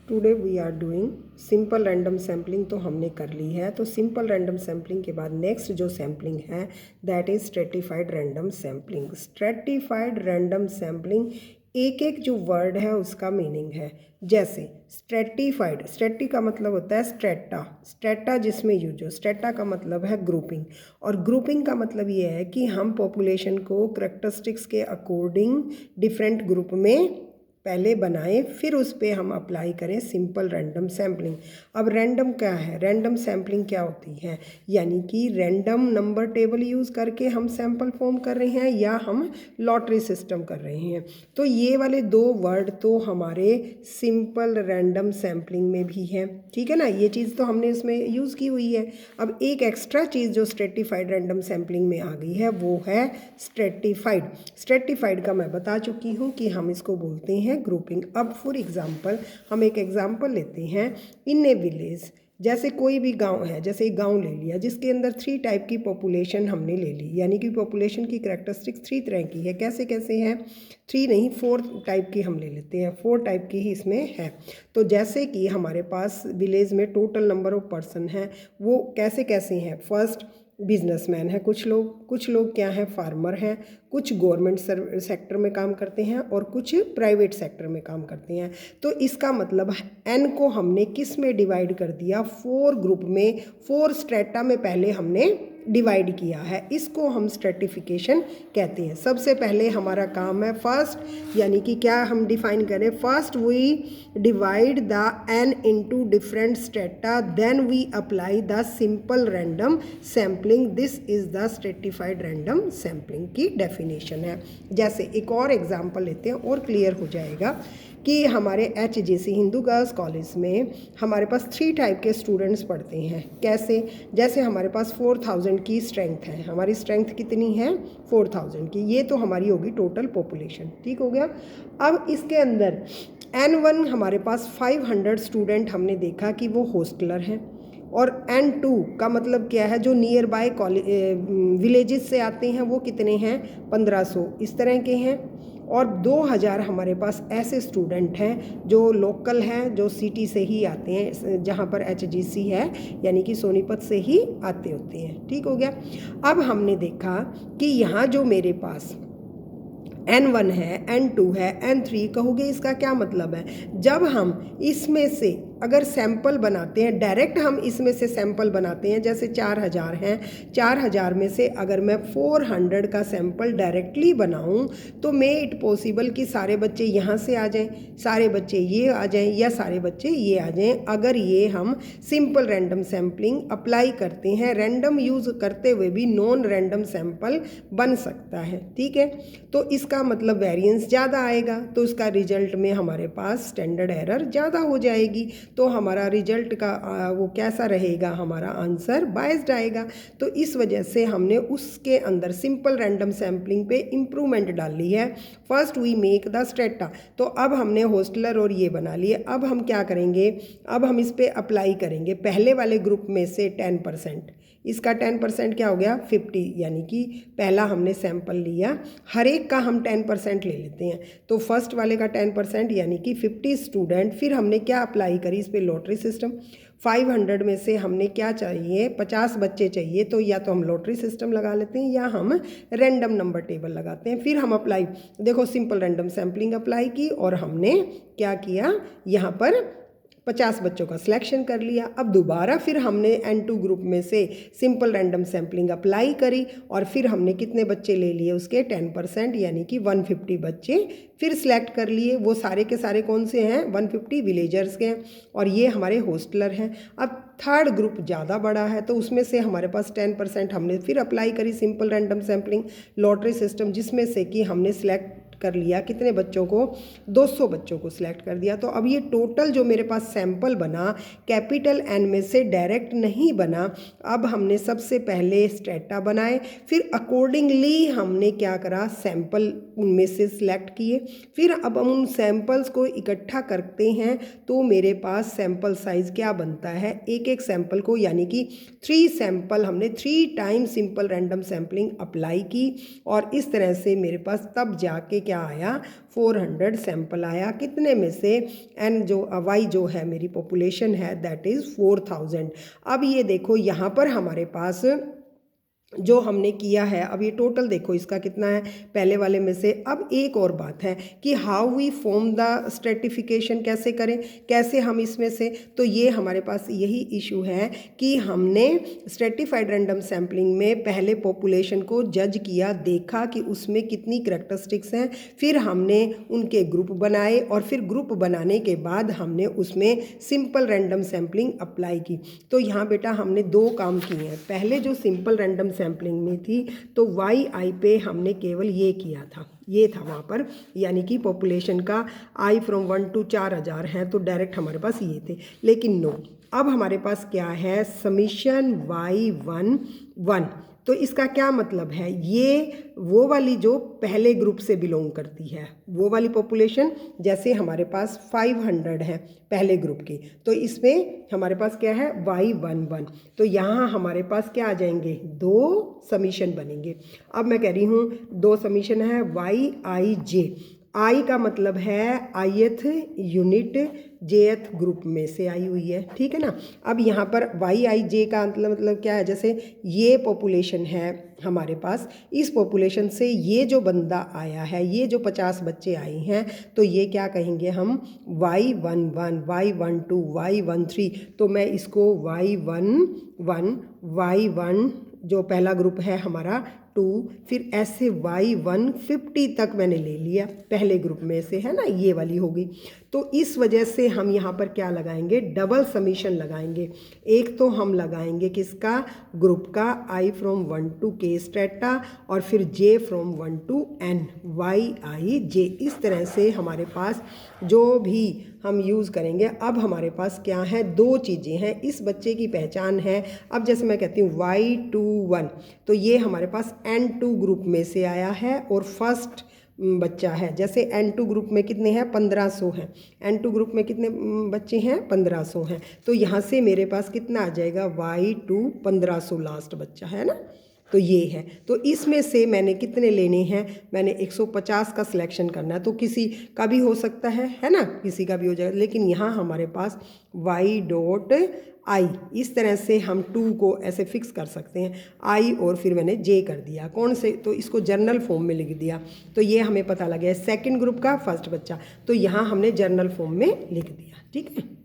Today we are doing simple random sampling. तो हमने कर ली है। तो सिंपल रैंडम सैम्पलिंग के बाद नेक्स्ट जो सैम्पलिंग है that is stratified random sampling. Stratified random sampling एक एक जो वर्ड है उसका मीनिंग है। जैसे स्ट्रेटिफाइड, स्ट्रेटी का मतलब होता है स्ट्रेटा, स्ट्रेटा जिसमें यूज हो। स्ट्रेटा का मतलब है ग्रुपिंग, और ग्रुपिंग का मतलब ये है कि हम पॉपुलेशन को करेक्टरिस्टिक्स के अकॉर्डिंग डिफरेंट ग्रुप में पहले बनाएं, फिर उस पर हम अप्लाई करें सिंपल रैंडम सैम्पलिंग। अब रैंडम क्या है, रैंडम सैम्पलिंग क्या होती है, यानी कि रैंडम नंबर टेबल यूज़ करके हम सैंपल फॉर्म कर रहे हैं या हम लॉटरी सिस्टम कर रहे हैं। तो ये वाले दो वर्ड तो हमारे सिंपल रैंडम सैम्पलिंग में भी है, ठीक है ना, ये चीज़ तो हमने इसमें यूज़ की हुई है। अब एक एक्स्ट्रा चीज़ जो स्ट्रेटिफाइड रैंडम सैम्पलिंग में आ गई है वो है स्ट्रेटिफाइड। स्ट्रेटिफाइड का मैं बता चुकी हूँ कि हम इसको बोलते हैं ग्रुपिंग। अब फॉर एग्जांपल हम एक एग्जांपल लेते हैं। इन ए विलेज, जैसे कोई भी गांव है, जैसे एक गांव ले लिया जिसके अंदर 3 टाइप की पॉपुलेशन हमने ले ली, यानी कि पॉपुलेशन की करैक्टरिस्टिक्स 3 तरह की है। कैसे कैसे हैं, 3 नहीं 4 टाइप की हम ले लेते हैं, 4 टाइप की ही इसमें है। तो जैसे कि हमारे पास विलेज में टोटल नंबर ऑफ पर्सन है वो कैसे कैसे हैं। फर्स्ट बिजनेसमैन है कुछ लोग क्या हैं, फार्मर हैं, कुछ गवर्नमेंट सेक्टर में काम करते हैं और कुछ प्राइवेट सेक्टर में काम करते हैं। तो इसका मतलब एन को हमने किस में डिवाइड कर दिया, 4 ग्रुप में, 4 स्ट्रेटा में पहले हमने डिवाइड किया है। इसको हम स्ट्रेटिफिकेशन कहते हैं। सबसे पहले हमारा काम है फर्स्ट, यानी कि क्या हम डिफाइन करें, first we divide the N into different strata, then we apply the simple random sampling. This is the stratified random sampling की डेफिनेशन है। जैसे एक और एग्जांपल लेते हैं और क्लियर हो जाएगा कि हमारे HJC हिंदू गर्ल्स कॉलेज में हमारे पास 3 टाइप के स्टूडेंट्स पढ़ते हैं। कैसे, जैसे हमारे पास 4000 की स्ट्रेंथ है, हमारी स्ट्रेंथ कितनी है 4000 की, ये तो हमारी होगी टोटल पॉपुलेशन, ठीक हो गया। अब इसके अंदर N1 हमारे पास 500 स्टूडेंट हमने देखा कि वो हॉस्टलर हैं, और N2 का मतलब क्या है, जो नियर बाय विलेजेस से आते हैं वो कितने हैं 1500 इस तरह के हैं, और 2000 हमारे पास ऐसे स्टूडेंट हैं जो लोकल हैं, जो सिटी से ही आते हैं, जहाँ पर HGC है यानी कि सोनीपत से ही आते होते हैं, ठीक हो गया। अब हमने देखा कि यहाँ जो मेरे पास N1 है, N2 है, N3 कहोगे इसका क्या मतलब है, जब हम इसमें से अगर सैंपल बनाते हैं, डायरेक्ट हम इसमें से सैंपल बनाते हैं, जैसे 4000 हैं, 4000 में से अगर मैं 400 का सैंपल डायरेक्टली बनाऊं तो मे इट पॉसिबल कि सारे बच्चे यहाँ से आ जाएं, सारे बच्चे ये आ जाएं, या सारे बच्चे ये आ जाएं। अगर ये हम सिंपल रैंडम सैम्पलिंग अप्लाई करते हैं, रैंडम यूज़ करते हुए भी नॉन रैंडम सैंपल बन सकता है, ठीक है। तो इसका मतलब वेरिएंस ज़्यादा आएगा, तो इसका रिजल्ट में हमारे पास स्टैंडर्ड एरर ज़्यादा हो जाएगी, तो हमारा रिजल्ट का वो कैसा रहेगा, हमारा आंसर बायस्ड आएगा। तो इस वजह से हमने उसके अंदर सिंपल रैंडम सैम्पलिंग पे इम्प्रूवमेंट डाली है। First we make the strata, तो अब हमने हॉस्टलर और ये बना लिए। अब हम क्या करेंगे, अब हम इस पर अप्लाई करेंगे पहले वाले ग्रुप में से 10%, इसका 10% क्या हो गया 50, यानी कि पहला हमने सैंपल लिया, हर एक का हम 10% ले लेते हैं, तो फर्स्ट वाले का 10% यानी कि 50 स्टूडेंट। फिर हमने क्या अप्लाई करी इस पर, लॉटरी सिस्टम। 500 में से हमने क्या चाहिए, 50 बच्चे चाहिए, तो या तो हम लॉटरी सिस्टम लगा लेते हैं या हम रैंडम नंबर टेबल लगाते हैं। फिर हम अप्लाई, देखो सिंपल रैंडम सैम्पलिंग अप्लाई की और हमने क्या किया, यहाँ पर 50 बच्चों का सिलेक्शन कर लिया। अब दोबारा फिर हमने N2 ग्रुप में से सिंपल रैंडम सैम्पलिंग अप्लाई करी और फिर हमने कितने बच्चे ले लिए उसके 10%, यानी कि 150 बच्चे फिर सिलेक्ट कर लिए। वो सारे के सारे कौन से हैं, 150 विलेजर्स के हैं, और ये हमारे हॉस्टलर हैं। अब थर्ड ग्रुप ज़्यादा बड़ा है, तो उसमें से हमारे पास 10% हमने फिर अप्लाई करी simple random sampling lottery system, जिसमें से कि हमने सिलेक्ट कर लिया कितने बच्चों को, 200 बच्चों को सिलेक्ट कर दिया। तो अब ये टोटल जो मेरे पास सैंपल बना कैपिटल N में से डायरेक्ट नहीं बना। अब हमने सबसे पहले स्ट्रेटा बनाए, फिर अकॉर्डिंगली हमने क्या करा, सैंपल उनमें से सिलेक्ट किए। फिर अब हम उन सैंपल्स को इकट्ठा करते हैं तो मेरे पास सैंपल साइज़ क्या बनता है, एक एक सैंपल को, यानी कि 3 सैंपल हमने 3 time simple random sampling apply की, और इस तरह से मेरे पास तब जाके क्या आया 400 सैंपल आया। कितने में से एन जो वाई जो है मेरी पॉपुलेशन है दैट इज़ 4000। अब ये देखो यहाँ पर हमारे पास जो हमने किया है, अब ये टोटल देखो इसका कितना है पहले वाले में से। अब एक और बात है कि how we form the stratification, कैसे करें, कैसे हम इसमें से, तो ये हमारे पास यही इशू है कि हमने स्ट्रेटिफाइड रैंडम सैम्पलिंग में पहले पॉपुलेशन को जज किया, देखा कि उसमें कितनी करैक्टरिस्टिक्स हैं, फिर हमने उनके ग्रुप बनाए और फिर ग्रुप बनाने के बाद हमने उसमें सिंपल रैंडम सैम्पलिंग अप्लाई की। तो यहाँ बेटा हमने दो काम किए हैं। पहले जो सिंपल रैंडम सैम्पलिंग में थी तो वाई आई पे हमने केवल ये किया था, ये था वहाँ पर, यानी कि पॉपुलेशन का आई फ्रॉम 1 to 4000 हैं तो डायरेक्ट हमारे पास ये थे। लेकिन नो, अब हमारे पास क्या है समीशन y11। तो इसका क्या मतलब है, ये वो वाली जो पहले ग्रुप से बिलोंग करती है, वो वाली पॉपुलेशन, जैसे हमारे पास 500 है पहले ग्रुप की, तो इसमें हमारे पास क्या है y11। तो यहाँ हमारे पास क्या आ जाएंगे, दो समीशन बनेंगे। अब मैं कह रही हूँ दो समीशन है YIJ। आई का मतलब है आईएथ यूनिट जेएथ ग्रुप में से आई हुई है, ठीक है ना। अब यहाँ पर YIJ का मतलब क्या है, जैसे ये पॉपुलेशन है हमारे पास, इस पॉपुलेशन से ये जो बंदा आया है, ये जो 50 बच्चे आए हैं, तो ये क्या कहेंगे हम Y11, Y12, Y13। तो मैं इसको Y11, Y1 जो पहला ग्रुप है हमारा 2, फिर ऐसे Y150 तक मैंने ले लिया पहले ग्रुप में से, है ना, ये वाली होगी। तो इस वजह से हम यहाँ पर क्या लगाएंगे, डबल समीशन लगाएंगे। एक तो हम लगाएंगे किसका, ग्रुप का I from 1 to K strata, और फिर J from 1 to N YIJ। इस तरह से हमारे पास जो भी हम यूज़ करेंगे। अब हमारे पास क्या है, दो चीज़ें हैं, इस बच्चे की पहचान है। अब जैसे मैं कहती हूँ Y21, तो ये हमारे पास N2 ग्रुप में से आया है और फर्स्ट बच्चा है। जैसे N2 ग्रुप में कितने हैं, 1500 हैं। N2 ग्रुप में कितने बच्चे हैं, 1500 हैं। तो यहाँ से मेरे पास कितना आ जाएगा Y2 1500 लास्ट बच्चा है ना, तो ये है। तो इसमें से मैंने कितने लेने हैं, मैंने 150 का सिलेक्शन करना है। तो किसी का भी हो सकता है ना, किसी का भी हो जाएगा। लेकिन यहाँ हमारे पास Y.I, इस तरह से हम 2 को ऐसे फिक्स कर सकते हैं, I और फिर मैंने J कर दिया, कौन से, तो इसको जर्नल फॉर्म में लिख दिया। तो ये हमें पता लग गया सेकेंड ग्रुप का फर्स्ट बच्चा, तो यहाँ हमने जर्नल फॉर्म में लिख दिया, ठीक है।